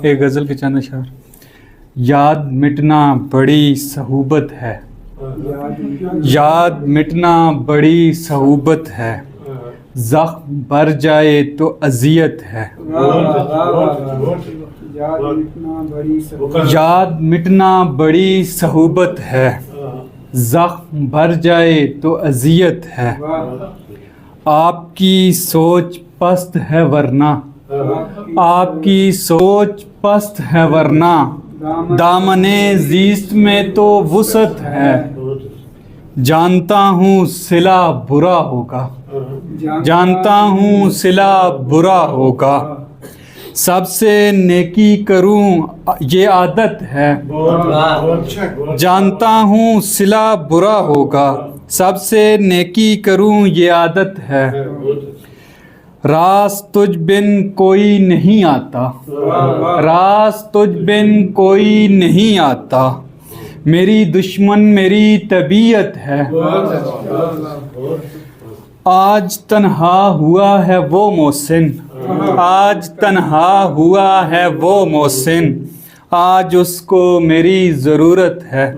ایک غزل کے چند اشعار۔ یاد مٹنا بڑی صعوبت ہے، یاد مٹنا بڑی صعوبت ہے، زخم بھر جائے تو اذیت ہے۔ یاد مٹنا بڑی صعوبت ہے، زخم بھر جائے تو اذیت ہے۔ آپ کی سوچ پست ہے ورنہ، آپ کی سوچ پست ہے ورنہ، دامن زیست میں تو وسعت ہے۔ جانتا ہوں صلہ برا ہوگا، جانتا ہوں صلہ برا ہوگا، سب سے نیکی کروں یہ عادت ہے۔ جانتا ہوں صلہ برا ہوگا، سب سے نیکی کروں یہ عادت ہے۔ راز تجھ بن کوئی نہیں آتا، راز تجھ بن کوئی نہیں آتا، میری دشمن میری طبیعت ہے۔ آج تنہا ہوا ہے وہ محسن، آج تنہا ہوا ہے وہ محسن، آج اس کو میری ضرورت ہے۔